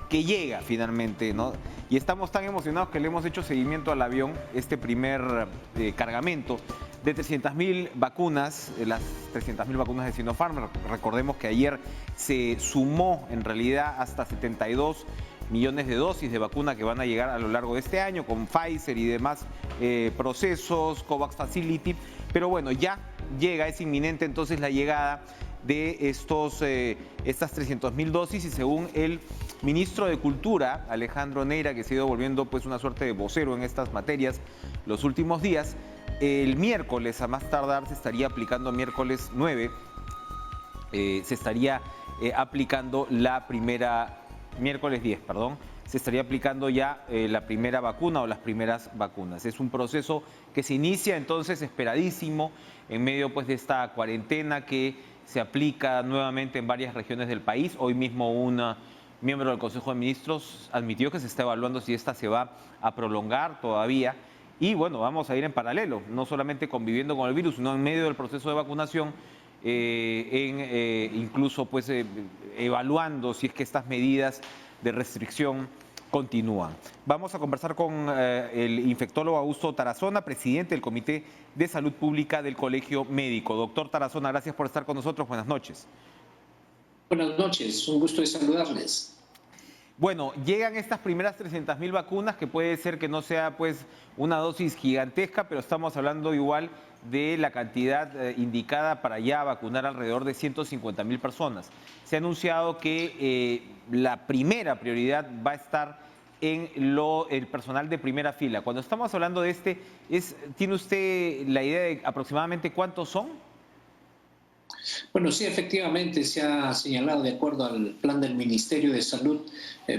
que llega finalmente, ¿no? Y estamos tan emocionados que le hemos hecho seguimiento al avión, este primer cargamento de 300.000 vacunas, las 300.000 vacunas de Sinopharm. Recordemos que ayer se sumó en realidad hasta 72 millones de dosis de vacuna que van a llegar a lo largo de este año con Pfizer y demás procesos, COVAX Facility. Pero bueno, ya llega, es inminente entonces la llegada de estas 300.000 dosis, y según el ministro de Cultura, Alejandro Neira, que se ha ido volviendo pues una suerte de vocero en estas materias los últimos días, el miércoles, a más tardar, se estaría aplicando, miércoles 9, se estaría aplicando la primera, miércoles 10, perdón, se estaría aplicando ya la primera vacuna o las primeras vacunas. Es un proceso que se inicia entonces esperadísimo en medio pues de esta cuarentena que se aplica nuevamente en varias regiones del país. Hoy mismo un miembro del Consejo de Ministros admitió que se está evaluando si esta se va a prolongar todavía. Y bueno, vamos a ir en paralelo, no solamente conviviendo con el virus, sino en medio del proceso de vacunación, incluso pues evaluando si es que estas medidas de restricción continúan. Vamos a conversar con el infectólogo Augusto Tarazona, presidente del Comité de Salud Pública del Colegio Médico. Doctor Tarazona, gracias por estar con nosotros. Buenas noches. Buenas noches, un gusto de saludarles. Bueno, llegan estas primeras 300.000 vacunas, que puede ser que no sea pues una dosis gigantesca, pero estamos hablando igual de la cantidad indicada para ya vacunar alrededor de 150.000 personas. Se ha anunciado que la primera prioridad va a estar en el personal de primera fila. Cuando estamos hablando de ¿tiene usted la idea de aproximadamente cuántos son? Bueno, sí, efectivamente se ha señalado, de acuerdo al plan del Ministerio de Salud,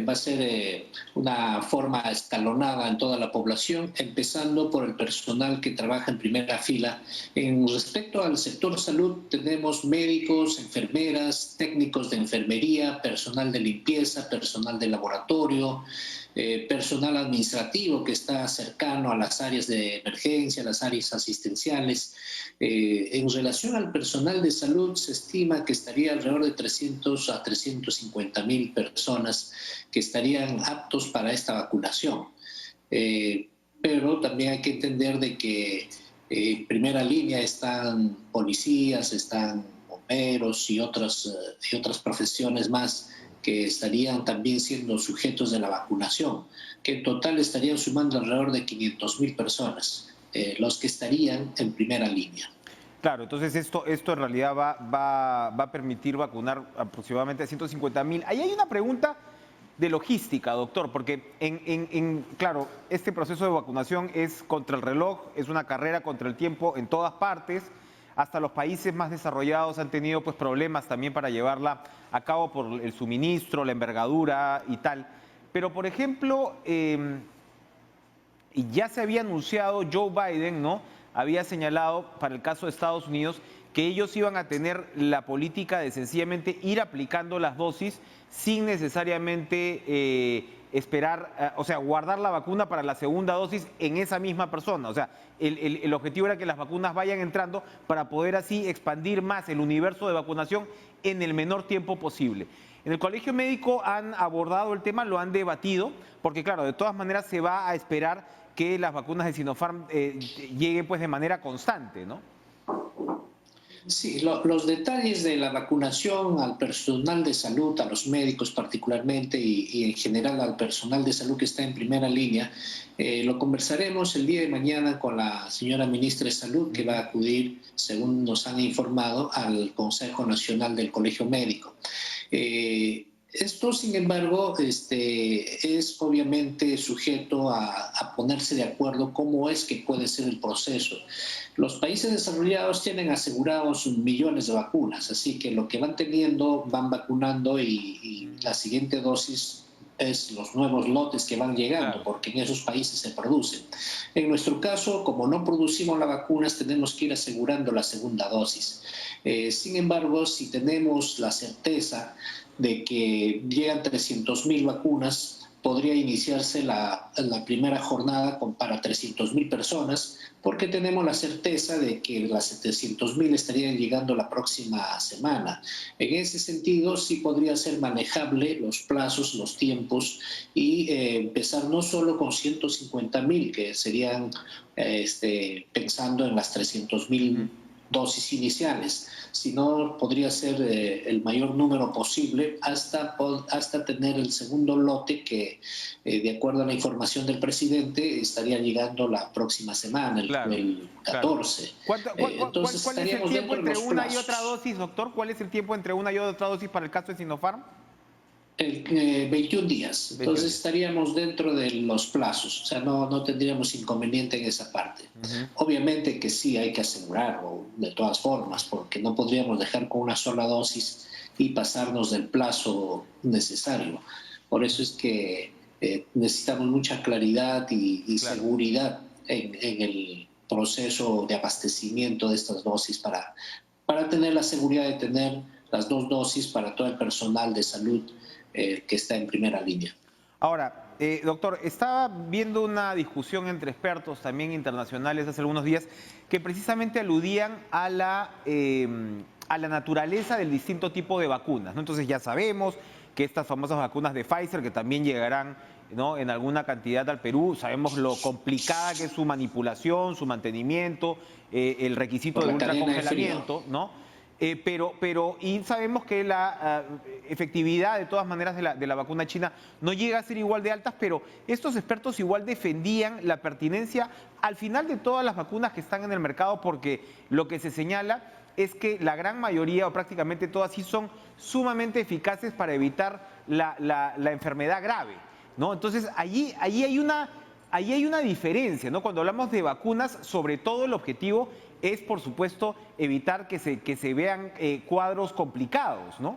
va a ser una forma escalonada en toda la población, empezando por el personal que trabaja en primera fila. En respecto al sector salud, tenemos médicos, enfermeras, técnicos de enfermería, personal de limpieza, personal de laboratorio, personal administrativo que está cercano a las áreas de emergencia, las áreas asistenciales. En relación al personal de salud, se estima que estaría alrededor de 300 a 350.000 personas que estarían aptos para esta vacunación. Pero también hay que entender de que en primera línea están policías, están bomberos y otras profesiones más que estarían también siendo sujetos de la vacunación, que en total estarían sumando alrededor de 500.000 personas, los que estarían en primera línea. Claro, entonces esto en realidad va a permitir vacunar aproximadamente a 150.000. Ahí hay una pregunta de logística, doctor, porque claro, este proceso de vacunación es contra el reloj, es una carrera contra el tiempo en todas partes. Hasta los países más desarrollados han tenido pues problemas también para llevarla a cabo por el suministro, la envergadura y tal. Pero, por ejemplo, ya se había anunciado, Joe Biden, ¿no?, había señalado para el caso de Estados Unidos que ellos iban a tener la política de sencillamente ir aplicando las dosis sin necesariamente esperar, o sea, guardar la vacuna para la segunda dosis en esa misma persona. O sea, el objetivo era que las vacunas vayan entrando para poder así expandir más el universo de vacunación en el menor tiempo posible. En el Colegio Médico han abordado el tema, lo han debatido, porque claro, de todas maneras se va a esperar que las vacunas de Sinopharm lleguen pues de manera constante, ¿no? Sí, los detalles de la vacunación al personal de salud, a los médicos particularmente y en general al personal de salud que está en primera línea, lo conversaremos el día de mañana con la señora ministra de Salud, que va a acudir, según nos han informado, al Consejo Nacional del Colegio Médico. Esto, sin embargo, es obviamente sujeto a ponerse de acuerdo cómo es que puede ser el proceso. Los países desarrollados tienen asegurados millones de vacunas, así que lo que van teniendo van vacunando y la siguiente dosis es los nuevos lotes que van llegando, claro, porque en esos países se producen. En nuestro caso, como no producimos las vacunas, tenemos que ir asegurando la segunda dosis. Sin embargo, si tenemos la certeza de que llegan 300.000 vacunas, podría iniciarse la primera jornada para 300.000 personas, porque tenemos la certeza de que las 700.000 estarían llegando la próxima semana. En ese sentido, sí podría ser manejable los plazos, los tiempos, y empezar no solo con 150.000, que serían pensando en las 300.000 dosis iniciales, sino podría ser el mayor número posible hasta tener el segundo lote que, de acuerdo a la información del presidente, estaría llegando la próxima semana, Claro, el claro. 14. Entonces, ¿cuál es el estaríamos tiempo dentro de entre los una y otra plazos. dosis, doctor? ¿Cuál es el tiempo entre una y otra dosis para el caso de Sinopharm? 21 días. 21 Entonces días. estaríamos dentro de los plazos, o sea, no tendríamos inconveniente en esa parte. Obviamente que sí hay que asegurarlo de todas formas, porque no podríamos dejar con una sola dosis y pasarnos del plazo necesario. Por eso es que necesitamos mucha claridad y Claro. seguridad en el proceso de abastecimiento de estas dosis para tener la seguridad de tener las 2 dosis para todo el personal de salud que está en primera línea. Ahora, doctor, estaba viendo una discusión entre expertos también internacionales hace algunos días que precisamente aludían a la naturaleza del distinto tipo de vacunas, ¿no? Entonces ya sabemos que estas famosas vacunas de Pfizer, que también llegarán, ¿no?, en alguna cantidad al Perú, sabemos lo complicada que es su manipulación, su mantenimiento, el requisito Por del la cadena de frío. ultracongelamiento, ¿no? Y sabemos que la efectividad de todas maneras de la vacuna china no llega a ser igual de altas, pero estos expertos igual defendían la pertinencia al final de todas las vacunas que están en el mercado, porque lo que se señala es que la gran mayoría o prácticamente todas sí son sumamente eficaces para evitar la enfermedad grave, ¿no? Entonces allí hay una diferencia, ¿no? Cuando hablamos de vacunas, sobre todo el objetivo es, por supuesto, evitar que se vean cuadros complicados, ¿no?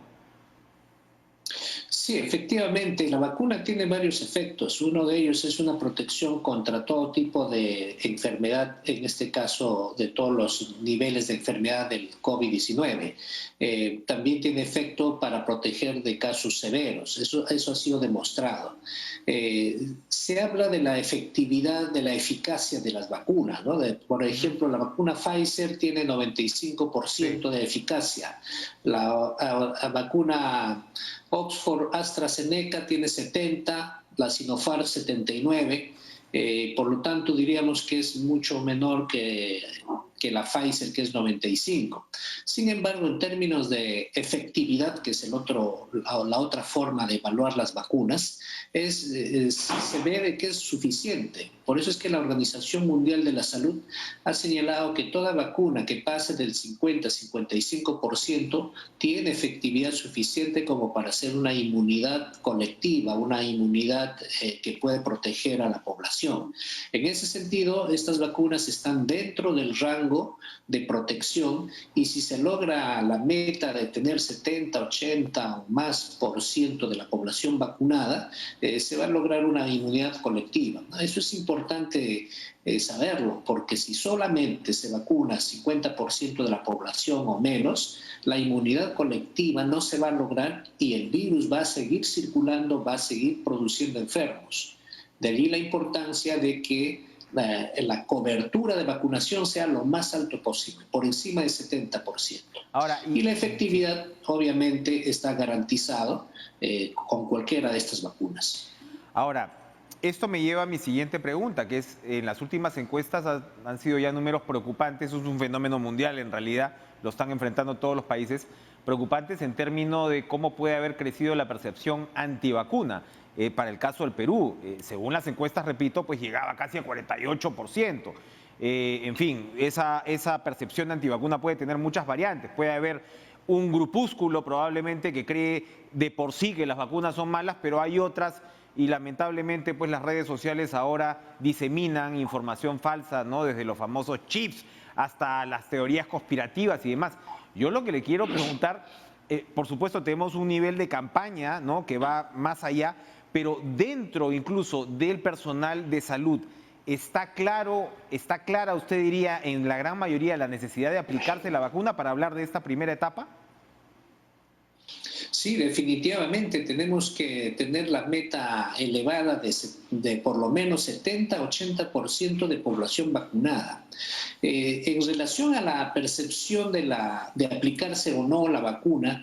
Sí, efectivamente, la vacuna tiene varios efectos. Uno de ellos es una protección contra todo tipo de enfermedad, en este caso de todos los niveles de enfermedad del COVID-19. También tiene efecto para proteger de casos severos. Eso ha sido demostrado. Se habla de la efectividad, de la eficacia de las vacunas, ¿no? Por ejemplo, la vacuna Pfizer tiene 95% de eficacia. La vacuna Oxford AstraZeneca tiene 70, la Sinopharm 79, por lo tanto diríamos que es mucho menor que la Pfizer, que es 95. Sin embargo, en términos de efectividad, que es la otra forma de evaluar las vacunas, se ve de que es suficiente. Por eso es que la Organización Mundial de la Salud ha señalado que toda vacuna que pase del 50-55% tiene efectividad suficiente como para hacer una inmunidad colectiva, una inmunidad que puede proteger a la población. En ese sentido, estas vacunas están dentro del rango de protección, y si se logra la meta de tener 70, 80 o más por ciento de la población vacunada, se va a lograr una inmunidad colectiva. Eso es importante saberlo, porque si solamente se vacuna 50% de la población o menos, la inmunidad colectiva no se va a lograr y el virus va a seguir circulando, va a seguir produciendo enfermos. De allí la importancia de que la cobertura de vacunación sea lo más alto posible, por encima del 70%. Ahora, y la efectividad, obviamente, está garantizado con cualquiera de estas vacunas. Ahora, esto me lleva a mi siguiente pregunta, que es, en las últimas encuestas han sido ya números preocupantes, es un fenómeno mundial en realidad, lo están enfrentando todos los países, preocupantes en términos de cómo puede haber crecido la percepción antivacuna. Para el caso del Perú, según las encuestas, repito, pues llegaba casi al 48%. En fin, esa percepción de antivacuna puede tener muchas variantes, puede haber un grupúsculo probablemente que cree de por sí que las vacunas son malas, pero hay otras, y lamentablemente pues las redes sociales ahora diseminan información falsa, ¿no? Desde los famosos chips hasta las teorías conspirativas y demás. Yo lo que le quiero preguntar, por supuesto tenemos un nivel de campaña, ¿no?, que va más allá, pero dentro incluso del personal de salud, ¿está clara, usted diría, en la gran mayoría la necesidad de aplicarse la vacuna para hablar de esta primera etapa? Sí, definitivamente tenemos que tener la meta elevada de por lo menos 70-80% de población vacunada. En relación a la percepción de aplicarse o no la vacuna,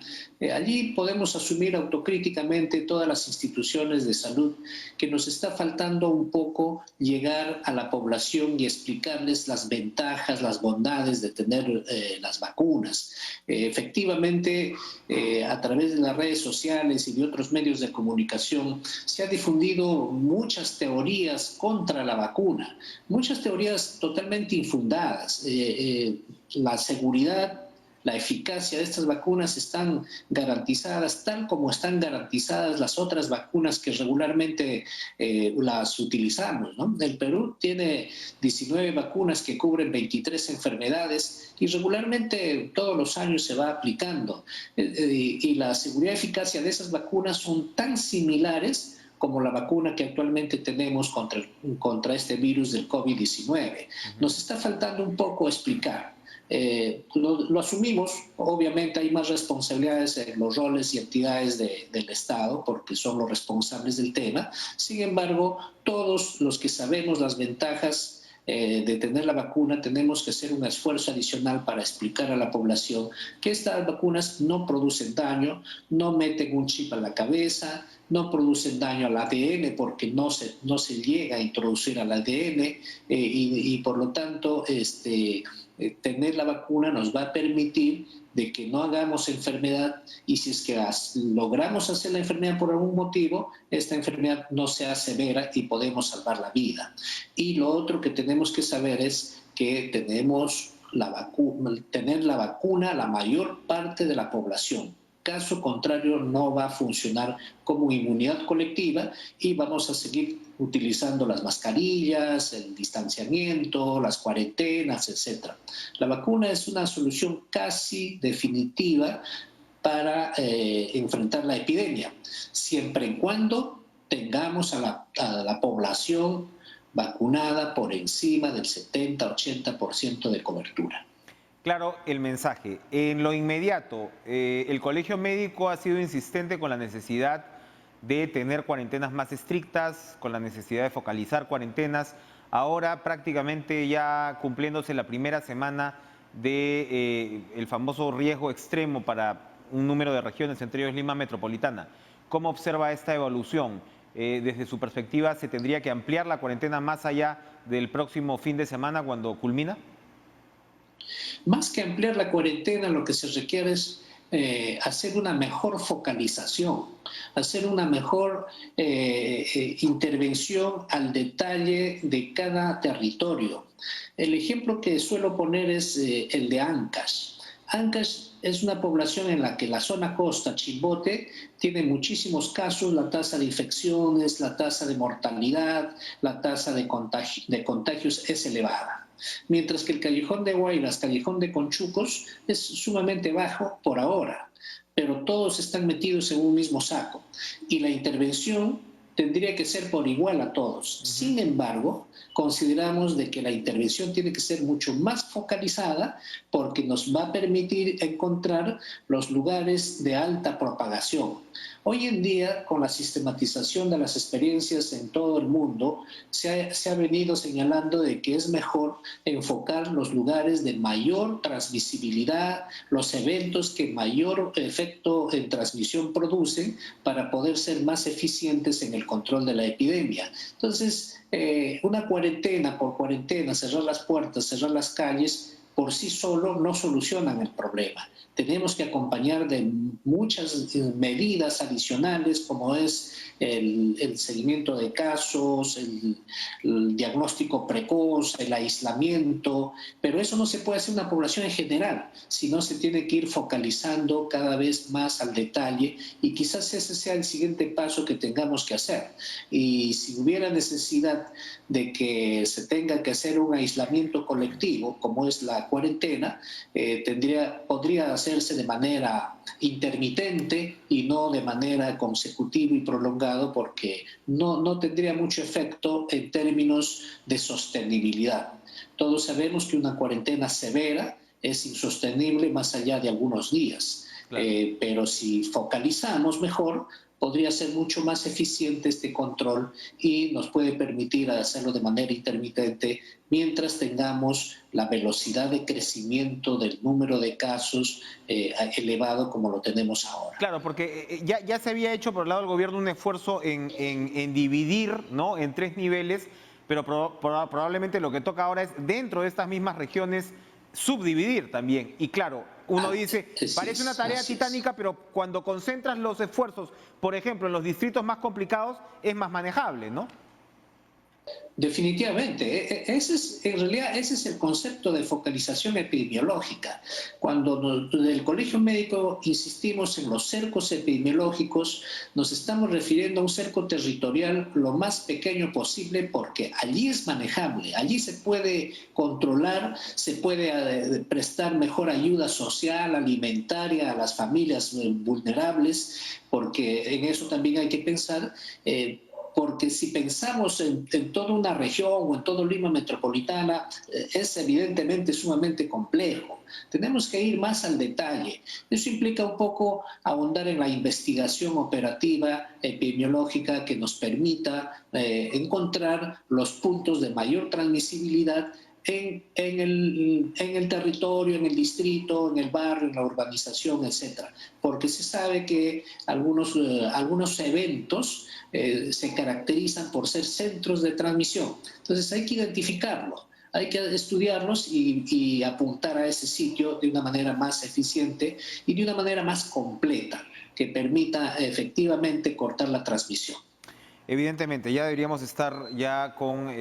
allí podemos asumir autocríticamente todas las instituciones de salud que nos está faltando un poco llegar a la población y explicarles las ventajas, las bondades de tener las vacunas. Efectivamente, a través de las redes sociales y de otros medios de comunicación se ha difundido muchas teorías contra la vacuna, muchas teorías totalmente infundadas. La seguridad, la eficacia de estas vacunas están garantizadas tal como están garantizadas las otras vacunas que regularmente las utilizamos, ¿no? El Perú tiene 19 vacunas que cubren 23 enfermedades y regularmente todos los años se va aplicando. Y la seguridad y eficacia de esas vacunas son tan similares como la vacuna que actualmente tenemos contra este virus del COVID-19. Nos está faltando un poco explicar. Lo asumimos, obviamente hay más responsabilidades en los roles y entidades del Estado, porque son los responsables del tema. Sin embargo, todos los que sabemos las ventajas de tener la vacuna, tenemos que hacer un esfuerzo adicional para explicar a la población que estas vacunas no producen daño, no meten un chip a la cabeza, no producen daño al ADN porque no se llega a introducir al ADN y por lo tanto tener la vacuna nos va a permitir de que no hagamos enfermedad y si es que logramos hacer la enfermedad por algún motivo, esta enfermedad no sea severa y podemos salvar la vida. Y lo otro que tenemos que saber es que tenemos tener la vacuna a la mayor parte de la población. Caso contrario, no va a funcionar como inmunidad colectiva y vamos a seguir utilizando las mascarillas, el distanciamiento, las cuarentenas, etc. La vacuna es una solución casi definitiva para enfrentar la epidemia, siempre y cuando tengamos a la población vacunada por encima del 70-80% de cobertura. Claro, el mensaje. En lo inmediato, el Colegio Médico ha sido insistente con la necesidad de tener cuarentenas más estrictas, con la necesidad de focalizar cuarentenas. Ahora prácticamente ya cumpliéndose la primera semana de el famoso riesgo extremo para un número de regiones, entre ellos Lima Metropolitana. ¿Cómo observa esta evolución? Desde su perspectiva, ¿se tendría que ampliar la cuarentena más allá del próximo fin de semana cuando culmina? Más que ampliar la cuarentena, lo que se requiere es hacer una mejor focalización, hacer una mejor intervención al detalle de cada territorio. El ejemplo que suelo poner es el de Ancash. Ancash es una población en la que la zona costa, Chimbote, tiene muchísimos casos, la tasa de infecciones, la tasa de mortalidad, la tasa de contagios es elevada. Mientras que el Callejón de Huaylas, Callejón de Conchucos, es sumamente bajo por ahora, pero todos están metidos en un mismo saco y la intervención tendría que ser por igual a todos. Sin embargo, consideramos de que la intervención tiene que ser mucho más focalizada porque nos va a permitir encontrar los lugares de alta propagación. Hoy en día, con la sistematización de las experiencias en todo el mundo, se ha venido señalando de que es mejor enfocar los lugares de mayor transmisibilidad, los eventos que mayor efecto en transmisión producen para poder ser más eficientes en el control de la epidemia. Entonces, una cuarentena por cuarentena, cerrar las puertas, cerrar las calles, por sí solo no solucionan el problema. Tenemos que acompañar de muchas medidas adicionales como es el seguimiento de casos, el diagnóstico precoz, el aislamiento, pero eso no se puede hacer en una población en general, sino se tiene que ir focalizando cada vez más al detalle y quizás ese sea el siguiente paso que tengamos que hacer. Y si hubiera necesidad de que se tenga que hacer un aislamiento colectivo, como es la cuarentena, podría hacerse de manera intermitente y no de manera consecutiva y prolongada porque no tendría mucho efecto en términos de sostenibilidad. Todos sabemos que una cuarentena severa es insostenible más allá de algunos días. Claro. Pero si focalizamos mejor, podría ser mucho más eficiente este control y nos puede permitir hacerlo de manera intermitente mientras tengamos la velocidad de crecimiento del número de casos elevado como lo tenemos ahora. Claro, porque ya se había hecho por el lado del gobierno un esfuerzo en dividir, ¿no?, en 3 niveles, pero probablemente lo que toca ahora es dentro de estas mismas regiones subdividir también. Y claro, uno dice, parece una tarea titánica, pero cuando concentras los esfuerzos, por ejemplo, en los distritos más complicados, es más manejable, ¿no? Definitivamente, en realidad ese es el concepto de focalización epidemiológica. Cuando desde el Colegio Médico insistimos en los cercos epidemiológicos, nos estamos refiriendo a un cerco territorial lo más pequeño posible porque allí es manejable, allí se puede controlar, se puede prestar mejor ayuda social, alimentaria a las familias vulnerables, porque en eso también hay que pensar. Porque si pensamos en toda una región o en todo Lima metropolitana, es evidentemente sumamente complejo. Tenemos que ir más al detalle. Eso implica un poco ahondar en la investigación operativa epidemiológica que nos permita encontrar los puntos de mayor transmisibilidad en el territorio, en el distrito, en el barrio, en la urbanización, etcétera. Porque se sabe que algunos eventos se caracterizan por ser centros de transmisión. Entonces hay que identificarlo, hay que estudiarlos y apuntar a ese sitio de una manera más eficiente y de una manera más completa, que permita efectivamente cortar la transmisión. Evidentemente, ya deberíamos estar ya con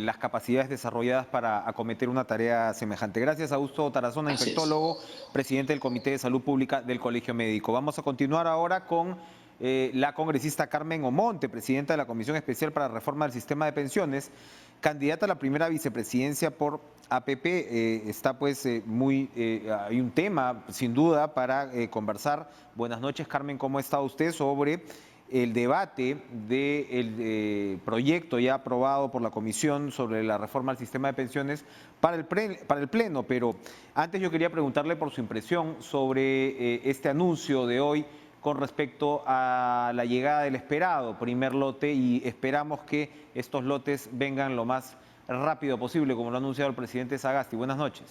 las capacidades desarrolladas para acometer una tarea semejante. Gracias, Augusto Tarazona, infectólogo, presidente del Comité de Salud Pública del Colegio Médico. Vamos a continuar ahora con la congresista Carmen Omonte, presidenta de la Comisión Especial para la Reforma del Sistema de Pensiones, candidata a la primera vicepresidencia por APP. Está pues hay un tema, sin duda, para conversar. Buenas noches, Carmen, ¿cómo está usted sobre el debate del proyecto ya aprobado por la Comisión sobre la reforma al sistema de pensiones para el Pleno? Pero antes yo quería preguntarle por su impresión sobre este anuncio de hoy con respecto a la llegada del esperado primer lote, y esperamos que estos lotes vengan lo más rápido posible, como lo ha anunciado el presidente Sagasti. Buenas noches.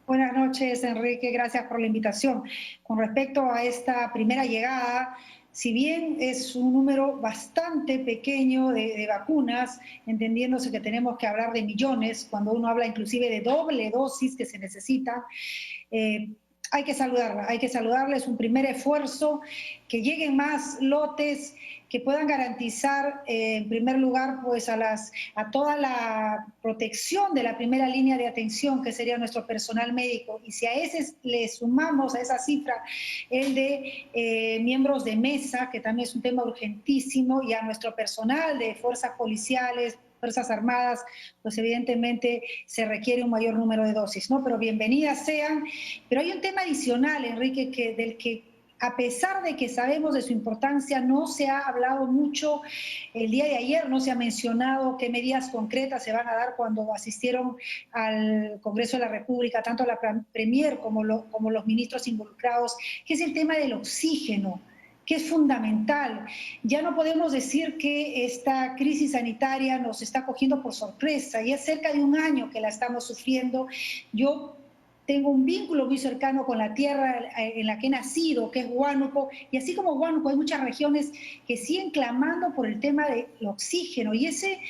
Buenas noches, Enrique. Gracias por la invitación. Con respecto a esta primera llegada, si bien es un número bastante pequeño de vacunas, entendiéndose que tenemos que hablar de millones, cuando uno habla inclusive de doble dosis que se necesita, hay que saludarla, es un primer esfuerzo, que lleguen más lotes que puedan garantizar, en primer lugar, pues a toda la protección de la primera línea de atención, que sería nuestro personal médico. Y si a ese le sumamos, a esa cifra, el de miembros de mesa, que también es un tema urgentísimo, y a nuestro personal de fuerzas policiales, Fuerzas Armadas, pues evidentemente se requiere un mayor número de dosis, ¿no? Pero bienvenidas sean. Pero hay un tema adicional, Enrique, del que a pesar de que sabemos de su importancia, no se ha hablado mucho. El día de ayer no se ha mencionado qué medidas concretas se van a dar cuando asistieron al Congreso de la República, tanto la Premier como los ministros involucrados, que es el tema del oxígeno, que es fundamental. Ya no podemos decir que esta crisis sanitaria nos está cogiendo por sorpresa, y es cerca de un año que la estamos sufriendo. Yo tengo un vínculo muy cercano con la tierra en la que he nacido, que es Huánuco, y así como Huánuco hay muchas regiones que siguen clamando por el tema del oxígeno, y ese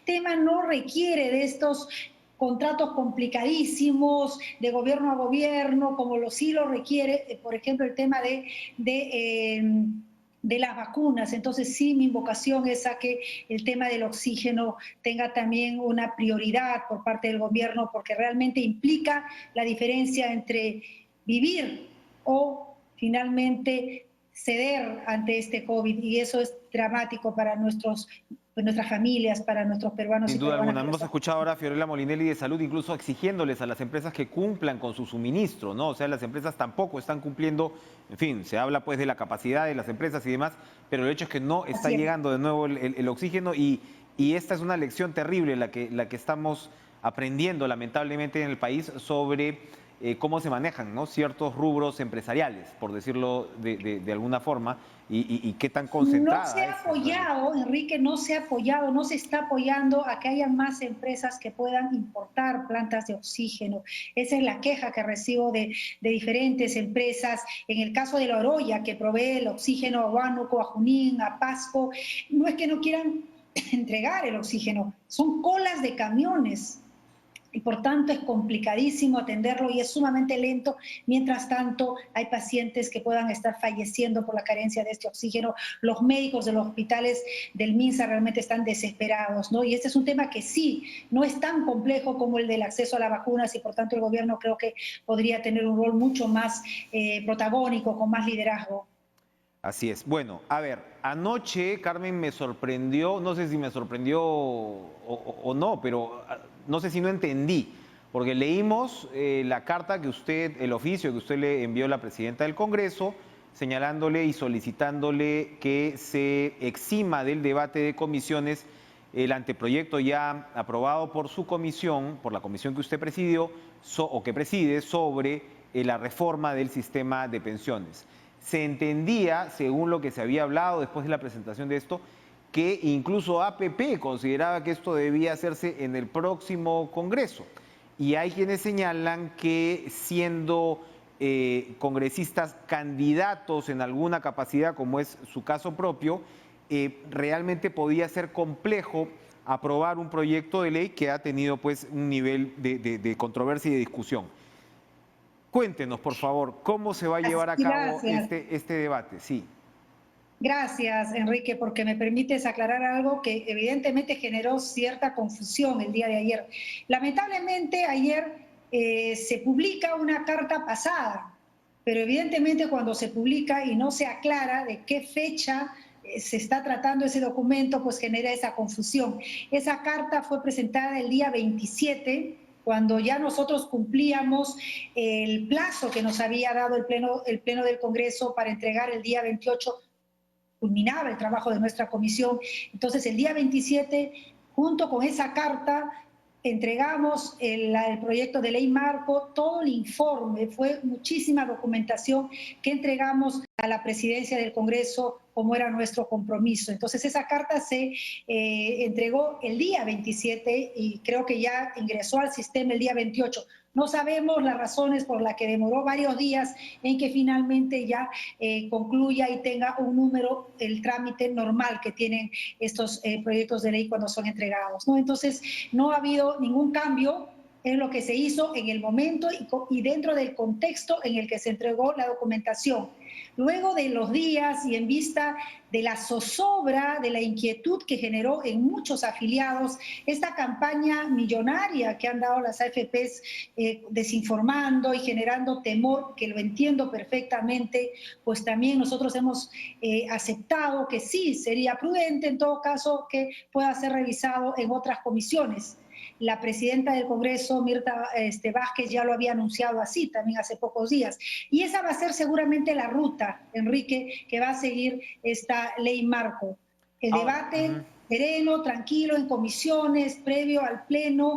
tema no requiere de estos contratos complicadísimos de gobierno a gobierno, como sí lo requiere, por ejemplo, el tema de las vacunas. Entonces sí, mi invocación es a que el tema del oxígeno tenga también una prioridad por parte del gobierno, porque realmente implica la diferencia entre vivir o finalmente ceder ante este COVID, y eso es dramático para nuestras familias, para nuestros peruanos Sin y duda peruanas. alguna. Hemos escuchado ahora a Fiorella Molinelli de Salud incluso exigiéndoles a las empresas que cumplan con su suministro, ¿no? O sea, las empresas tampoco están cumpliendo. En fin, se habla pues de la capacidad de las empresas y demás, pero el hecho es que no está llegando de nuevo el oxígeno, y esta es una lección terrible la que estamos aprendiendo lamentablemente en el país sobre cómo se manejan, ¿no?, ciertos rubros empresariales, por decirlo de alguna forma, y qué tan concentrada No se ha es en realidad. apoyado, Enrique, no se ha apoyado, no se está apoyando a que haya más empresas que puedan importar plantas de oxígeno. Esa es la queja que recibo de diferentes empresas. En el caso de la Oroya, que provee el oxígeno a Huánuco, a Junín, a Pasco, no es que no quieran entregar el oxígeno, son colas de camiones. Y por tanto es complicadísimo atenderlo y es sumamente lento. Mientras tanto, hay pacientes que puedan estar falleciendo por la carencia de este oxígeno. Los médicos de los hospitales del MINSA realmente están desesperados, ¿no? Y este es un tema que sí, no es tan complejo como el del acceso a las vacunas y por tanto el gobierno creo que podría tener un rol mucho más protagónico, con más liderazgo. Así es. Bueno, a ver, anoche Carmen me sorprendió, no sé si me sorprendió o no, pero no sé si no entendí, porque leímos la carta que usted, el oficio que usted le envió a la presidenta del Congreso, señalándole y solicitándole que se exima del debate de comisiones el anteproyecto ya aprobado por su comisión, por la comisión que usted presidió o que preside, sobre la reforma del sistema de pensiones. Se entendía, según lo que se había hablado después de la presentación de esto, que incluso APP consideraba que esto debía hacerse en el próximo Congreso. Y hay quienes señalan que siendo congresistas candidatos en alguna capacidad, como es su caso propio, realmente podía ser complejo aprobar un proyecto de ley que ha tenido pues un nivel de controversia y de discusión. Cuéntenos, por favor, cómo se va a llevar a cabo Gracias. este debate. Sí. Gracias, Enrique, porque me permites aclarar algo que evidentemente generó cierta confusión el día de ayer. Lamentablemente, ayer se publica una carta pasada, pero evidentemente cuando se publica y no se aclara de qué fecha se está tratando ese documento, pues genera esa confusión. Esa carta fue presentada el día 27, cuando ya nosotros cumplíamos el plazo que nos había dado el Pleno del Congreso para entregar el día 28, culminaba el trabajo de nuestra comisión. Entonces, el día 27, junto con esa carta, entregamos el proyecto de ley marco, todo el informe, fue muchísima documentación que entregamos a la presidencia del Congreso como era nuestro compromiso. Entonces esa carta se entregó el día 27 y creo que ya ingresó al sistema el día 28. No sabemos las razones por las que demoró varios días en que finalmente ya concluya y tenga un número, el trámite normal que tienen estos proyectos de ley cuando son entregados, ¿no? Entonces, no ha habido ningún cambio en lo que se hizo en el momento y dentro del contexto en el que se entregó la documentación. Luego de los días y en vista de la zozobra, de la inquietud que generó en muchos afiliados esta campaña millonaria que han dado las AFPs desinformando y generando temor, que lo entiendo perfectamente, pues también nosotros hemos aceptado que sí, sería prudente en todo caso que pueda ser revisado en otras comisiones. La presidenta del Congreso, Mirta Vázquez, ya lo había anunciado así también hace pocos días. Y esa va a ser seguramente la ruta, Enrique, que va a seguir esta ley marco. El debate sereno, tranquilo, en comisiones, previo al Pleno.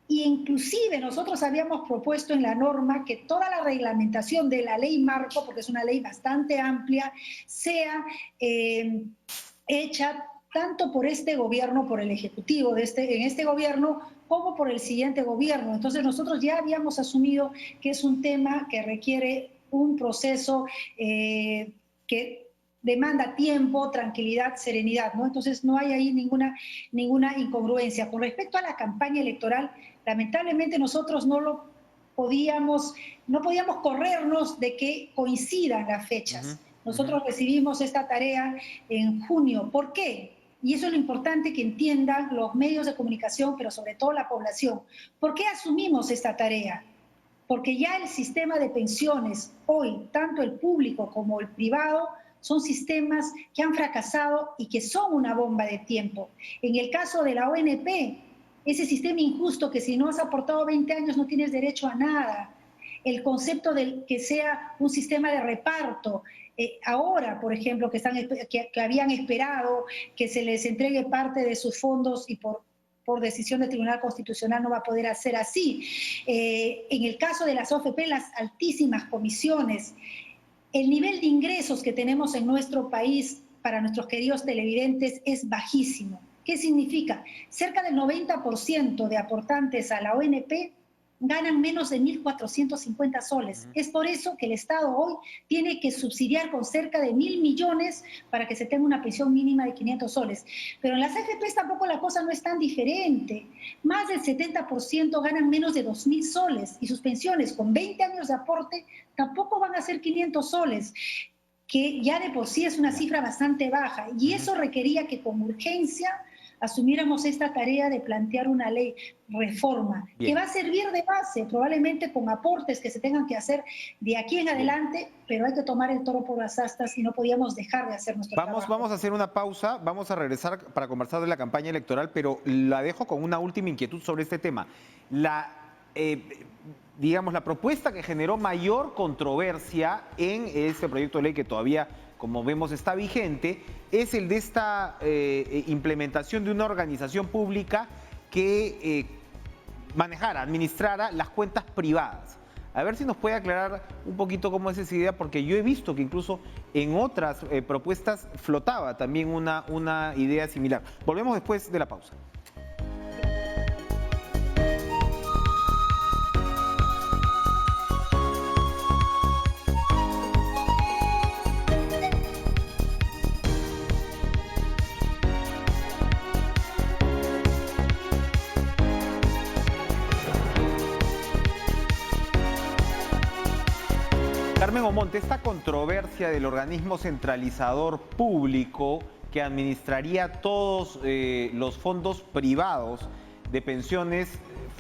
Y inclusive nosotros habíamos propuesto en la norma que toda la reglamentación de la ley marco, porque es una ley bastante amplia, sea hecha tanto por este gobierno, por el Ejecutivo en este gobierno, como por el siguiente gobierno. Entonces nosotros ya habíamos asumido que es un tema que requiere un proceso que demanda tiempo, tranquilidad, serenidad, ¿no? Entonces no hay ahí ninguna incongruencia. Con respecto a la campaña electoral, lamentablemente nosotros no podíamos corrernos de que coincidan las fechas. Nosotros recibimos esta tarea en junio. ¿Por qué? Y eso es lo importante que entiendan los medios de comunicación, pero sobre todo la población. ¿Por qué asumimos esta tarea? Porque ya el sistema de pensiones, hoy, tanto el público como el privado, son sistemas que han fracasado y que son una bomba de tiempo. En el caso de la ONP, ese sistema injusto que si no has aportado 20 años no tienes derecho a nada. El concepto de que sea un sistema de reparto. Ahora, por ejemplo, que habían esperado que se les entregue parte de sus fondos y por por decisión del Tribunal Constitucional no va a poder hacer así. En el caso de las OFP, las altísimas comisiones, el nivel de ingresos que tenemos en nuestro país para nuestros queridos televidentes es bajísimo. ¿Qué significa? Cerca del 90% de aportantes a la ONP ganan menos de 1.450 soles. Es por eso que el Estado hoy tiene que subsidiar con cerca de 1.000 millones para que se tenga una pensión mínima de 500 soles. Pero en las AFPs tampoco la cosa no es tan diferente. Más del 70% ganan menos de 2.000 soles y sus pensiones con 20 años de aporte tampoco van a ser 500 soles, que ya de por sí es una cifra bastante baja. Y eso requería que con urgencia asumiéramos esta tarea de plantear una ley reforma que va a servir de base, probablemente con aportes que se tengan que hacer de aquí en adelante, pero hay que tomar el toro por las astas y no podíamos dejar de hacer nuestro trabajo. Vamos a hacer una pausa, vamos a regresar para conversar de la campaña electoral, pero la dejo con una última inquietud sobre este tema. Digamos, la propuesta que generó mayor controversia en este proyecto de ley que todavía, como vemos, está vigente, es el de esta implementación de una organización pública que manejara, administrara las cuentas privadas. A ver si nos puede aclarar un poquito cómo es esa idea, porque yo he visto que incluso en otras propuestas flotaba también una idea similar. Volvemos después de la pausa. Carmen Omonte, esta controversia del organismo centralizador público que administraría todos los fondos privados de pensiones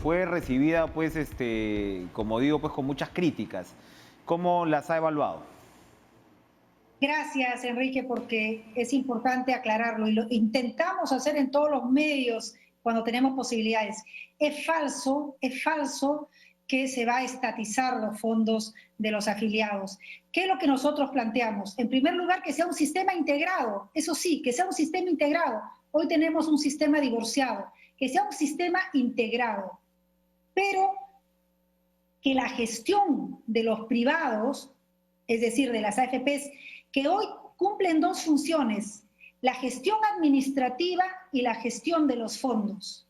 fue recibida, pues, como digo, pues, con muchas críticas. ¿Cómo las ha evaluado? Gracias, Enrique, porque es importante aclararlo y lo intentamos hacer en todos los medios cuando tenemos posibilidades. Es falso que se va a estatizar los fondos de los afiliados. ¿Qué es lo que nosotros planteamos? En primer lugar, que sea un sistema integrado. Eso sí, que sea un sistema integrado. Hoy tenemos un sistema divorciado. Que sea un sistema integrado. Pero que la gestión de los privados, es decir, de las AFPs, que hoy cumplen dos funciones: la gestión administrativa y la gestión de los fondos.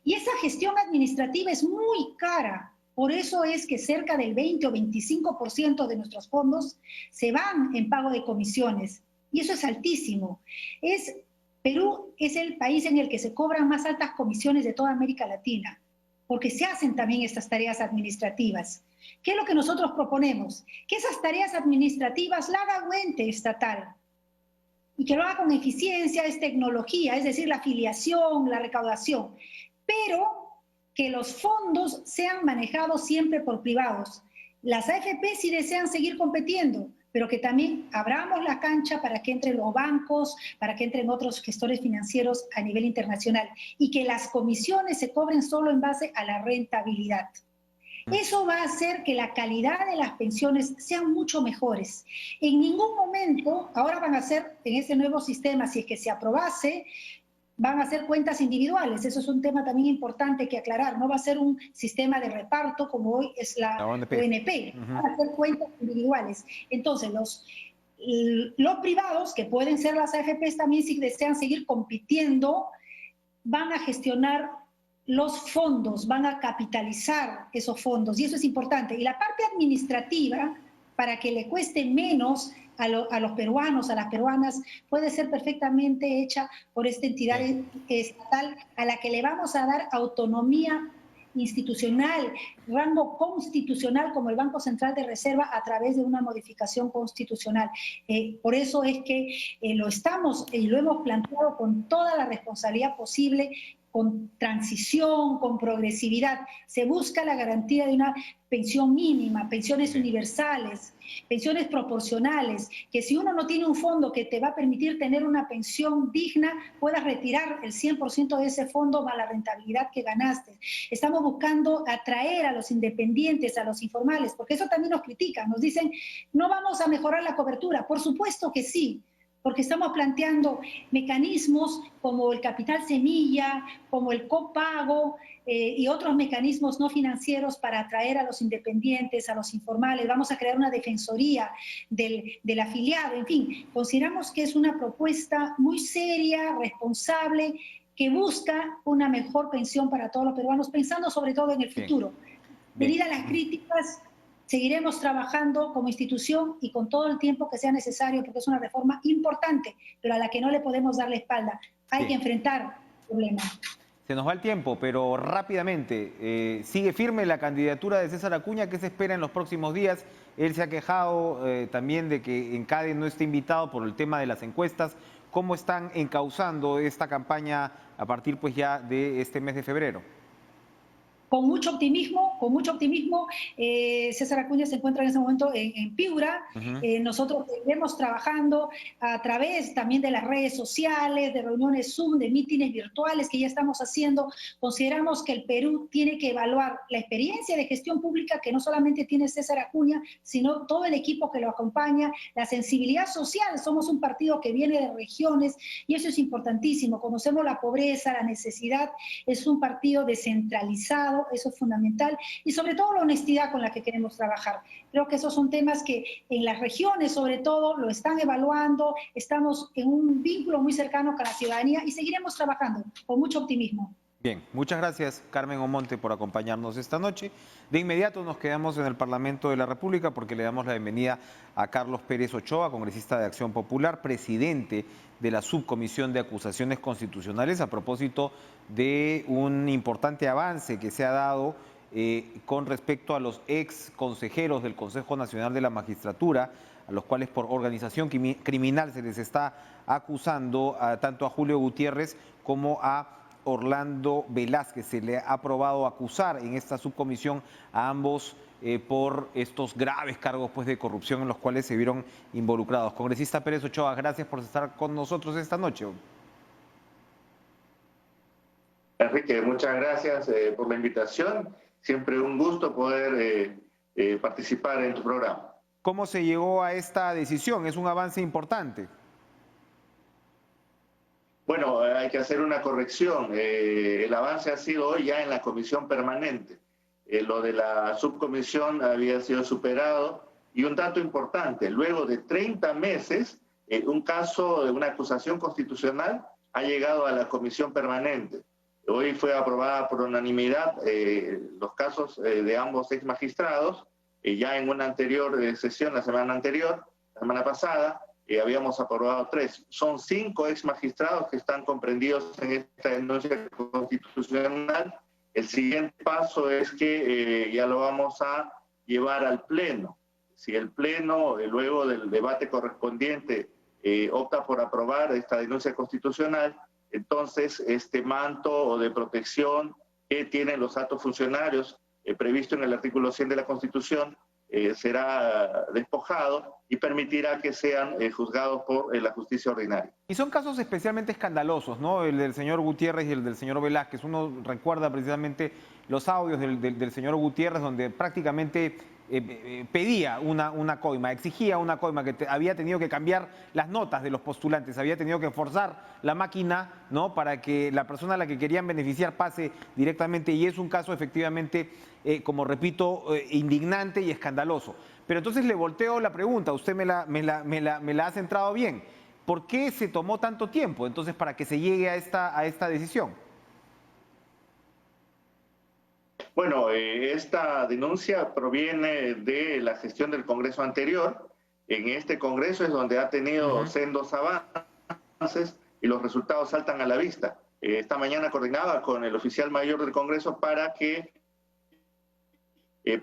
Y esa gestión administrativa es muy cara. Por eso es que cerca del 20 o 25% de nuestros fondos se van en pago de comisiones. Y eso es altísimo. Perú es el país en el que se cobran más altas comisiones de toda América Latina, porque se hacen también estas tareas administrativas. ¿Qué es lo que nosotros proponemos? Que esas tareas administrativas la haga un ente estatal y que lo haga con eficiencia, es tecnología, es decir, la afiliación, la recaudación, pero que los fondos sean manejados siempre por privados. Las AFP sí desean seguir compitiendo, pero que también abramos la cancha para que entren los bancos, para que entren otros gestores financieros a nivel internacional y que las comisiones se cobren solo en base a la rentabilidad. Eso va a hacer que la calidad de las pensiones sean mucho mejores. En ningún momento, ahora van a ser, en este nuevo sistema, si es que se aprobase, van a ser cuentas individuales. Eso es un tema también importante que aclarar. No va a ser un sistema de reparto como hoy es la ONP. Van a ser cuentas individuales. Entonces, los privados, que pueden ser las AFPs también, si desean seguir compitiendo, van a gestionar los fondos, van a capitalizar esos fondos. Y eso es importante. Y la parte administrativa, para que le cueste menos a los peruanos, a las peruanas, puede ser perfectamente hecha por esta entidad estatal a la que le vamos a dar autonomía institucional, rango constitucional como el Banco Central de Reserva a través de una modificación constitucional. Por eso es que lo estamos y lo hemos planteado con toda la responsabilidad posible, con transición, con progresividad. Se busca la garantía de una pensión mínima, pensiones universales, pensiones proporcionales, que si uno no tiene un fondo que te va a permitir tener una pensión digna, puedas retirar el 100% de ese fondo más la rentabilidad que ganaste. Estamos buscando atraer a los independientes, a los informales, porque eso también nos critican, nos dicen, no vamos a mejorar la cobertura. Por supuesto que sí, porque estamos planteando mecanismos como el capital semilla, como el copago y otros mecanismos no financieros para atraer a los independientes, a los informales. Vamos a crear una defensoría del afiliado. En fin, consideramos que es una propuesta muy seria, responsable, que busca una mejor pensión para todos los peruanos, pensando sobre todo en el futuro. Debido a las críticas, seguiremos trabajando como institución y con todo el tiempo que sea necesario, porque es una reforma importante, pero a la que no le podemos dar la espalda. Hay que enfrentar el problema. Se nos va el tiempo, pero rápidamente, sigue firme la candidatura de César Acuña. ¿Qué se espera en los próximos días? Él se ha quejado también de que en CADE no esté invitado por el tema de las encuestas. ¿Cómo están encauzando esta campaña a partir pues ya de este mes de febrero? Con mucho optimismo, César Acuña se encuentra en ese momento en Piura. Nosotros seguiremos trabajando a través también de las redes sociales, de reuniones Zoom, de mítines virtuales que ya estamos haciendo. Consideramos que el Perú tiene que evaluar la experiencia de gestión pública que no solamente tiene César Acuña, sino todo el equipo que lo acompaña, la sensibilidad social. Somos un partido que viene de regiones y eso es importantísimo. Conocemos la pobreza, la necesidad. Es un partido descentralizado. Eso es fundamental, y sobre todo la honestidad con la que queremos trabajar. Creo que esos son temas que en las regiones sobre todo lo están evaluando, estamos en un vínculo muy cercano con la ciudadanía y seguiremos trabajando con mucho optimismo. Bien, muchas gracias Carmen Omonte por acompañarnos esta noche. De inmediato nos quedamos en el Parlamento de la República porque le damos la bienvenida a Carlos Pérez Ochoa, congresista de Acción Popular, presidente de la Subcomisión de Acusaciones Constitucionales, a propósito de un importante avance que se ha dado con respecto a los ex consejeros del Consejo Nacional de la Magistratura, a los cuales por organización criminal se les está acusando tanto a Julio Gutiérrez como a Orlando Velázquez. Se le ha aprobado acusar en esta subcomisión a ambos por estos graves cargos pues, de corrupción en los cuales se vieron involucrados. Congresista Pérez Ochoa, gracias por estar con nosotros esta noche. Enrique, muchas gracias por la invitación. Siempre un gusto poder participar en tu programa. ¿Cómo se llegó a esta decisión? Es un avance importante. Bueno, hay que hacer una corrección. El avance ha sido hoy ya en la comisión permanente. Lo de la subcomisión había sido superado. Y un dato importante, luego de 30 meses, un caso de una acusación constitucional ha llegado a la comisión permanente. Hoy fue aprobada por unanimidad los casos de ambos ex magistrados. Ya en una anterior sesión, la semana pasada, habíamos aprobado 3. Son 5 ex magistrados que están comprendidos en esta denuncia constitucional. El siguiente paso es que ya lo vamos a llevar al Pleno. Si el Pleno, luego del debate correspondiente, opta por aprobar esta denuncia constitucional, entonces este manto de protección que tienen los altos funcionarios previsto en el artículo 100 de la Constitución será despojado y permitirá que sean juzgados por la justicia ordinaria. Y son casos especialmente escandalosos, ¿no? El del señor Gutiérrez y el del señor Velázquez. Uno recuerda precisamente los audios del señor Gutiérrez, donde prácticamente pedía una coima, exigía una coima, que había tenido que cambiar las notas de los postulantes, había tenido que forzar la máquina, ¿no?, para que la persona a la que querían beneficiar pase directamente, y es un caso efectivamente, como repito, indignante y escandaloso. Pero entonces le volteo la pregunta, usted me la ha centrado bien. ¿Por qué se tomó tanto tiempo entonces para que se llegue a esta decisión? Bueno, esta denuncia proviene de la gestión del Congreso anterior. En este Congreso es donde ha tenido sendos avances y los resultados saltan a la vista. Esta mañana coordinaba con el oficial mayor del Congreso para que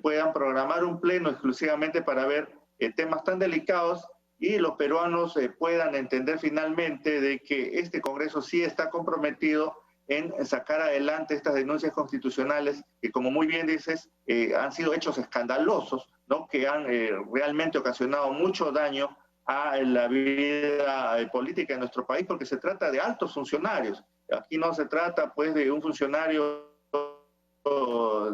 puedan programar un pleno exclusivamente para ver temas tan delicados y los peruanos puedan entender finalmente de que este Congreso sí está comprometido en sacar adelante estas denuncias constitucionales que, como muy bien dices, han sido hechos escandalosos, ¿no?, que han realmente ocasionado mucho daño a la vida política de nuestro país, porque se trata de altos funcionarios. Aquí no se trata pues de un funcionario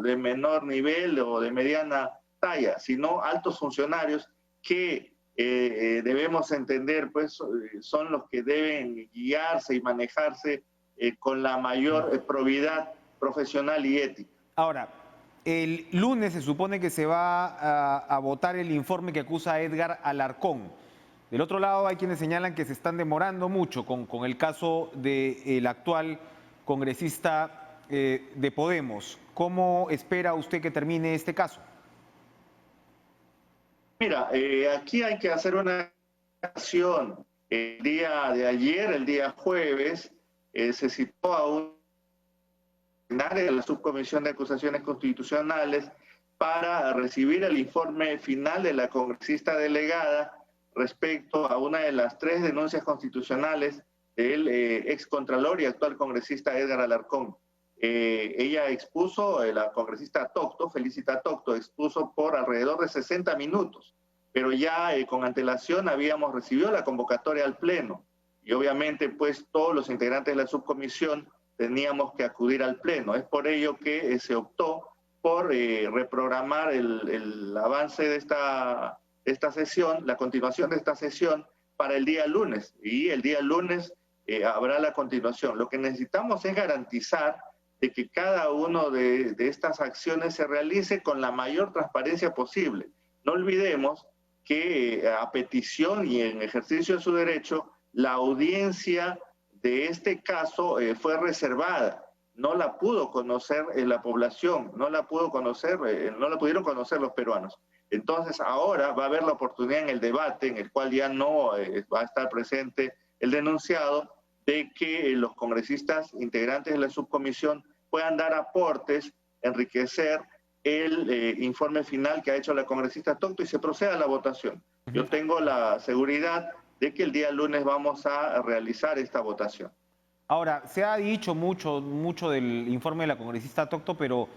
de menor nivel o de mediana talla, sino altos funcionarios que debemos entender, pues, son los que deben guiarse y manejarse con la mayor probidad profesional y ética. Ahora, el lunes se supone que se va a votar el informe que acusa a Edgar Alarcón. Del otro lado hay quienes señalan que se están demorando mucho con el caso del actual congresista de Podemos. ¿Cómo espera usted que termine este caso? Mira, aquí hay que hacer una acción. El día de ayer, el día jueves, se citó a un plenario de la Subcomisión de Acusaciones Constitucionales para recibir el informe final de la congresista delegada respecto a una de las 3 denuncias constitucionales del excontralor y actual congresista Edgar Alarcón. Ella expuso, la congresista Tocto, Felicita Tocto, expuso por alrededor de 60 minutos, pero ya con antelación habíamos recibido la convocatoria al Pleno y obviamente pues todos los integrantes de la subcomisión teníamos que acudir al Pleno. Es por ello que se optó por reprogramar el avance de esta sesión, la continuación de esta sesión para el día lunes, y el día lunes habrá la continuación. Lo que necesitamos es garantizar de que cada una de estas acciones se realice con la mayor transparencia posible. No olvidemos que a petición y en ejercicio de su derecho, la audiencia de este caso fue reservada. No la pudo conocer la población, no la pudieron conocer los peruanos. Entonces ahora va a haber la oportunidad en el debate, en el cual ya no va a estar presente el denunciado, de que los congresistas integrantes de la subcomisión puedan dar aportes, enriquecer el informe final que ha hecho la congresista Tocto y se proceda a la votación. Yo tengo la seguridad de que el día lunes vamos a realizar esta votación. Ahora, se ha dicho mucho del informe de la congresista Tocto, pero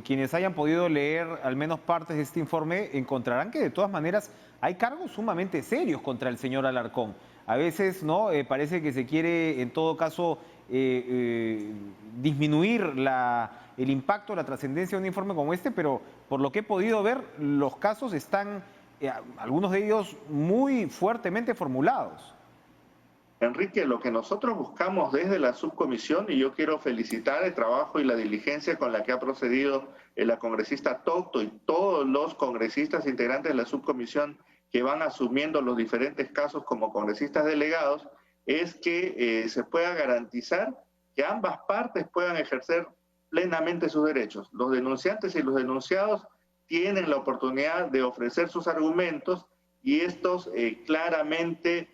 quienes hayan podido leer al menos partes de este informe encontrarán que de todas maneras hay cargos sumamente serios contra el señor Alarcón. A veces no parece que se quiere en todo caso disminuir el impacto, la trascendencia de un informe como este, pero por lo que he podido ver, los casos están, algunos de ellos muy fuertemente formulados. Enrique, lo que nosotros buscamos desde la subcomisión, y yo quiero felicitar el trabajo y la diligencia con la que ha procedido la congresista Tocto y todos los congresistas integrantes de la subcomisión que van asumiendo los diferentes casos como congresistas delegados, es que se pueda garantizar que ambas partes puedan ejercer plenamente sus derechos. Los denunciantes y los denunciados tienen la oportunidad de ofrecer sus argumentos y estos claramente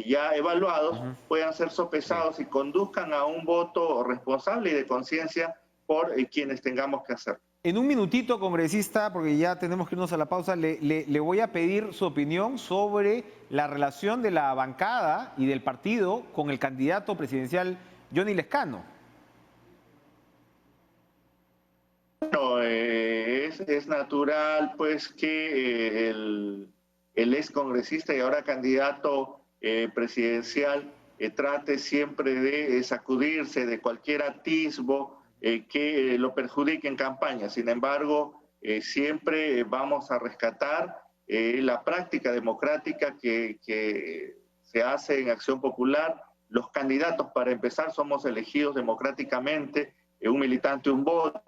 ya evaluados puedan ser sopesados y conduzcan a un voto responsable y de conciencia por quienes tengamos que hacer. En un minutito, congresista, porque ya tenemos que irnos a la pausa, le voy a pedir su opinión sobre la relación de la bancada y del partido con el candidato presidencial Johnny Lescano. Bueno, es natural pues que el ex congresista y ahora candidato presidencial trate siempre de sacudirse de cualquier atisbo que lo perjudique en campaña. Sin embargo, siempre vamos a rescatar la práctica democrática que se hace en Acción Popular. Los candidatos, para empezar, somos elegidos democráticamente, un militante, un voto.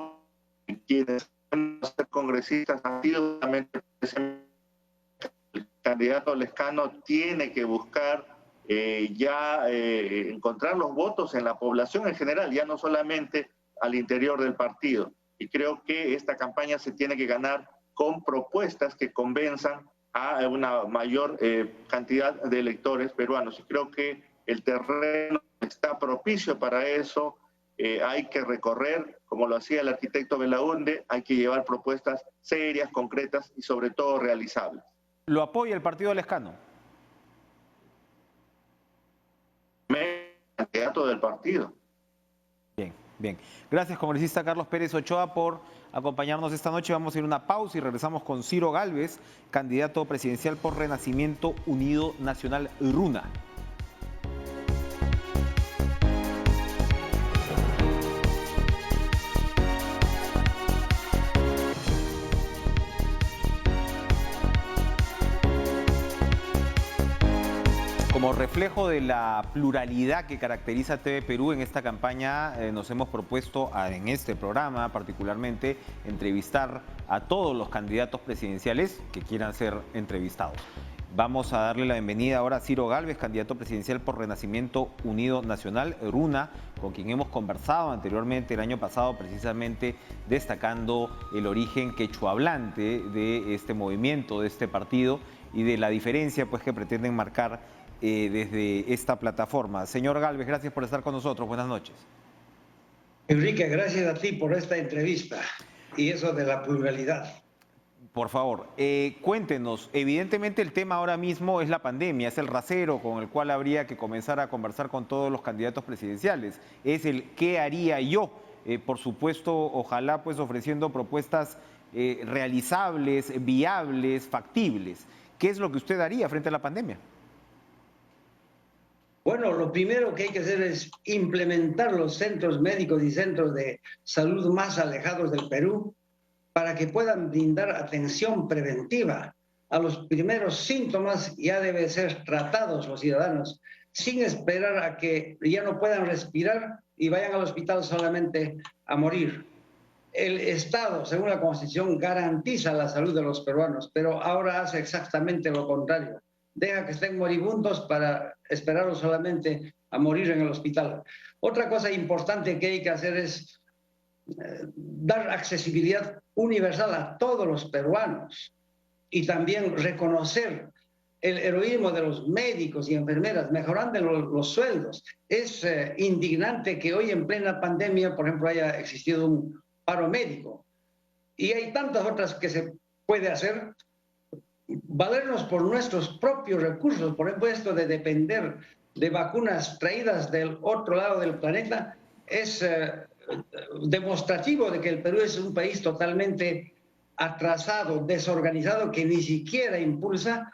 Quienes van a ser congresistas han sido el candidato Lescano tiene que buscar encontrar los votos en la población en general, ya no solamente al interior del partido. Y creo que esta campaña se tiene que ganar con propuestas que convenzan a una mayor cantidad de electores peruanos. Y creo que el terreno está propicio para eso. Hay que recorrer, como lo hacía el arquitecto Belaunde, hay que llevar propuestas serias, concretas y sobre todo realizables. ¿Lo apoya el partido Lescano? Candidato del partido. Bien, bien. Gracias, congresista Carlos Pérez Ochoa, por acompañarnos esta noche. Vamos a ir a una pausa y regresamos con Ciro Gálvez, candidato presidencial por Renacimiento Unido Nacional RUNA. reflejo de la pluralidad que caracteriza a TV Perú en esta campaña, nos hemos propuesto en este programa particularmente entrevistar a todos los candidatos presidenciales que quieran ser entrevistados. Vamos a darle la bienvenida ahora a Ciro Gálvez, candidato presidencial por Renacimiento Unido Nacional, RUNA, con quien hemos conversado anteriormente el año pasado, precisamente destacando el origen quechuahablante de este movimiento, de este partido y de la diferencia pues, que pretenden marcar desde esta plataforma. Señor Gálvez, gracias por estar con nosotros. Buenas noches. Enrique, gracias a ti por esta entrevista y eso de la pluralidad. Por favor, cuéntenos, evidentemente el tema ahora mismo es la pandemia, es el rasero con el cual habría que comenzar a conversar con todos los candidatos presidenciales, es el ¿qué haría yo? Por supuesto, ojalá pues ofreciendo propuestas realizables, viables, factibles. ¿Qué es lo que usted haría frente a la pandemia? Bueno, lo primero que hay que hacer es implementar los centros médicos y centros de salud más alejados del Perú para que puedan brindar atención preventiva. A los primeros síntomas ya deben ser tratados los ciudadanos, sin esperar a que ya no puedan respirar y vayan al hospital solamente a morir. El Estado, según la Constitución, garantiza la salud de los peruanos, pero ahora hace exactamente lo contrario. Deja que estén moribundos para esperarlos solamente a morir en el hospital. Otra cosa importante que hay que hacer es dar accesibilidad universal a todos los peruanos y también reconocer el heroísmo de los médicos y enfermeras, mejorando los sueldos. Es indignante que hoy en plena pandemia, por ejemplo, haya existido un paro médico. Y hay tantas otras que se puede hacer. Valernos por nuestros propios recursos, por ejemplo, esto de depender de vacunas traídas del otro lado del planeta, es demostrativo de que el Perú es un país totalmente atrasado, desorganizado, que ni siquiera impulsa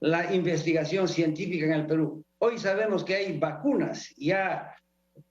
la investigación científica en el Perú. Hoy sabemos que hay vacunas ya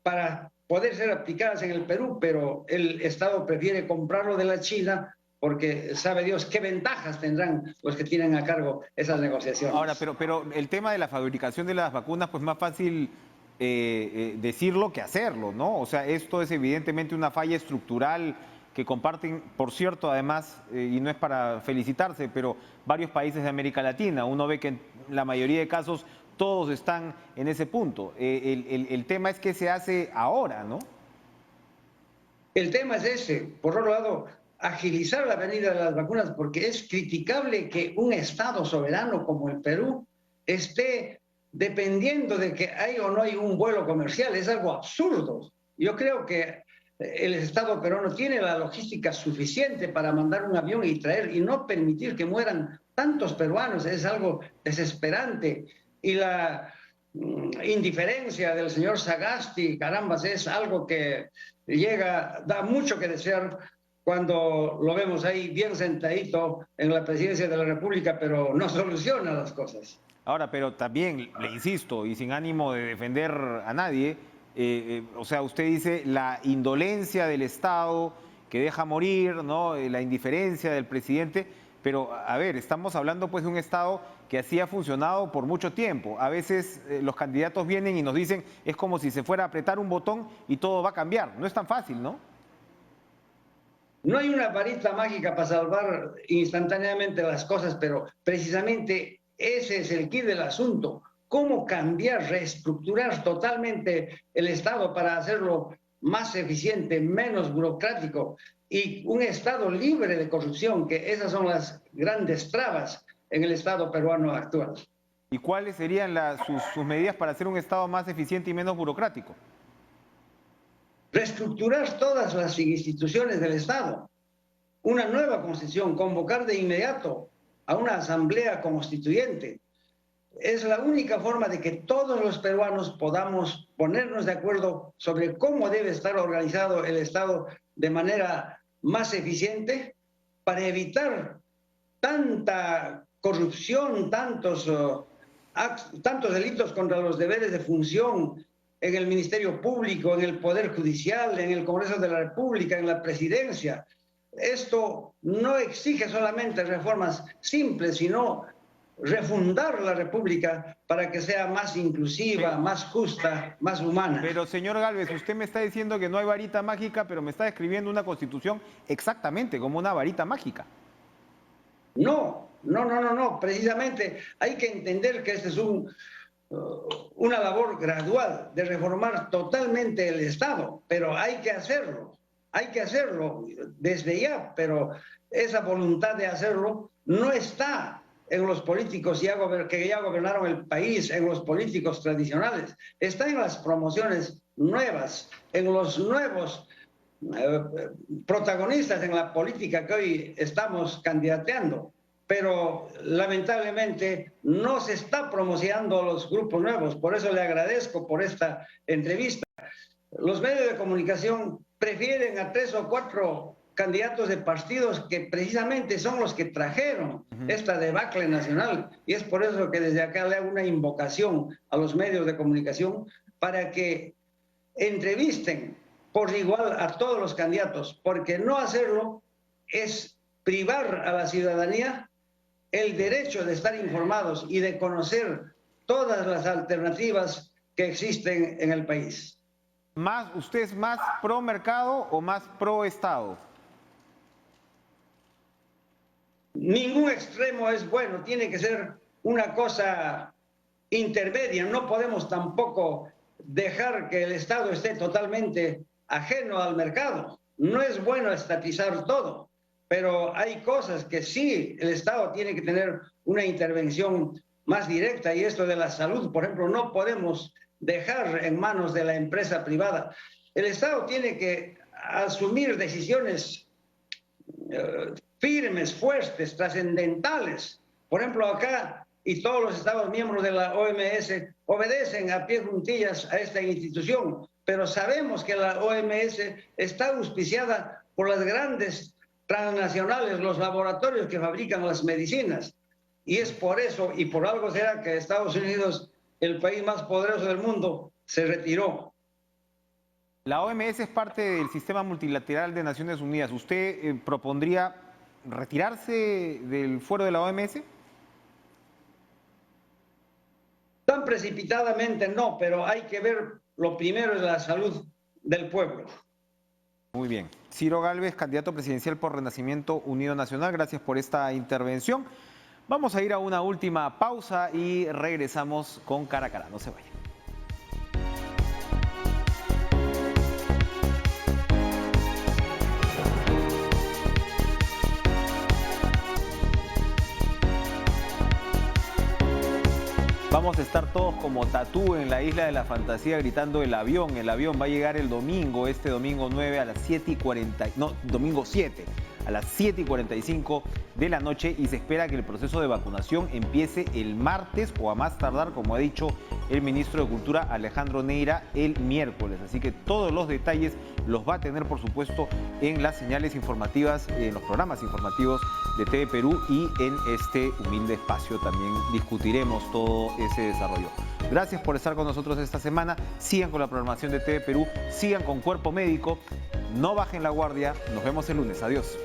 para poder ser aplicadas en el Perú, pero el Estado prefiere comprarlo de la China porque sabe Dios qué ventajas tendrán los que tienen a cargo esas negociaciones. Ahora, pero el tema de la fabricación de las vacunas, pues más fácil decirlo que hacerlo, ¿no? O sea, esto es evidentemente una falla estructural que comparten, por cierto, además, y no es para felicitarse, pero varios países de América Latina. Uno ve que en la mayoría de casos todos están en ese punto. El tema es qué se hace ahora, ¿no? El tema es ese. Por otro lado, agilizar la venida de las vacunas, porque es criticable que un Estado soberano como el Perú esté dependiendo de que hay o no hay un vuelo comercial. Es algo absurdo. Yo creo que el Estado peruano tiene la logística suficiente para mandar un avión y traer y no permitir que mueran tantos peruanos. Es algo desesperante. Y la indiferencia del señor Sagasti, carambas, es algo que da mucho que desear cuando lo vemos ahí bien sentadito en la presidencia de la República, pero no soluciona las cosas. Ahora, pero también, le insisto, y sin ánimo de defender a nadie, o sea, usted dice la indolencia del Estado que deja morir, ¿no? La indiferencia del presidente, pero a ver, estamos hablando pues de un Estado que así ha funcionado por mucho tiempo. A veces los candidatos vienen y nos dicen, es como si se fuera a apretar un botón y todo va a cambiar. No es tan fácil, ¿no? No hay una varita mágica para salvar instantáneamente las cosas, pero precisamente ese es el quid del asunto. ¿Cómo cambiar, reestructurar totalmente el Estado para hacerlo más eficiente, menos burocrático y un Estado libre de corrupción? Que esas son las grandes trabas en el Estado peruano actual. ¿Y cuáles serían sus medidas para hacer un Estado más eficiente y menos burocrático? Reestructurar todas las instituciones del Estado, una nueva constitución, convocar de inmediato a una asamblea constituyente. Es la única forma de que todos los peruanos podamos ponernos de acuerdo sobre cómo debe estar organizado el Estado de manera más eficiente para evitar tanta corrupción, tantos delitos contra los deberes de función en el Ministerio Público, en el Poder Judicial, en el Congreso de la República, en la Presidencia. Esto no exige solamente reformas simples, sino refundar la República para que sea más inclusiva, más justa, más humana. Pero señor Gálvez, usted me está diciendo que no hay varita mágica, pero me está describiendo una constitución exactamente como una varita mágica. No, precisamente hay que entender que este es una labor gradual de reformar totalmente el Estado, pero hay que hacerlo desde ya, pero esa voluntad de hacerlo no está en los políticos que ya gobernaron el país, en los políticos tradicionales, está en las promociones nuevas, en los nuevos protagonistas en la política que hoy estamos candidateando. Pero lamentablemente no se está promocionando a los grupos nuevos. Por eso le agradezco por esta entrevista. Los medios de comunicación prefieren a 3 o 4 candidatos de partidos que precisamente son los que trajeron esta debacle nacional. Y es por eso que desde acá le hago una invocación a los medios de comunicación para que entrevisten por igual a todos los candidatos, porque no hacerlo es privar a la ciudadanía el derecho de estar informados y de conocer todas las alternativas que existen en el país. ¿Usted es más pro mercado o más pro Estado? Ningún extremo es bueno, tiene que ser una cosa intermedia. No podemos tampoco dejar que el Estado esté totalmente ajeno al mercado. No es bueno estatizar todo, pero hay cosas que sí el Estado tiene que tener una intervención más directa, y esto de la salud, por ejemplo, no podemos dejar en manos de la empresa privada. El Estado tiene que asumir decisiones firmes, fuertes, trascendentales. Por ejemplo, acá y todos los Estados miembros de la OMS obedecen a pie juntillas a esta institución, pero sabemos que la OMS está auspiciada por las grandes transnacionales, los laboratorios que fabrican las medicinas. Y es por eso, y por algo será que Estados Unidos, el país más poderoso del mundo, se retiró. La OMS es parte del sistema multilateral de Naciones Unidas. ¿Usted propondría retirarse del fuero de la OMS? Tan precipitadamente no, pero hay que ver, lo primero es la salud del pueblo. Muy bien. Ciro Gálvez, candidato presidencial por Renacimiento Unido Nacional, gracias por esta intervención. Vamos a ir a una última pausa y regresamos con Cara a Cara. No se vayan. Vamos a estar todos como Tatú en la Isla de la Fantasía gritando el avión. El avión va a llegar el domingo, este domingo 9 a las 7:40, no, domingo 7 a las 7:45 de la noche, y se espera que el proceso de vacunación empiece el martes o a más tardar, como ha dicho el ministro de Cultura Alejandro Neira, el miércoles. Así que todos los detalles los va a tener, por supuesto, en las señales informativas, en los programas informativos de TV Perú, y en este humilde espacio también discutiremos todo ese desarrollo. Gracias por estar con nosotros esta semana. Sigan con la programación de TV Perú, sigan con Cuerpo Médico, no bajen la guardia. Nos vemos el lunes. Adiós.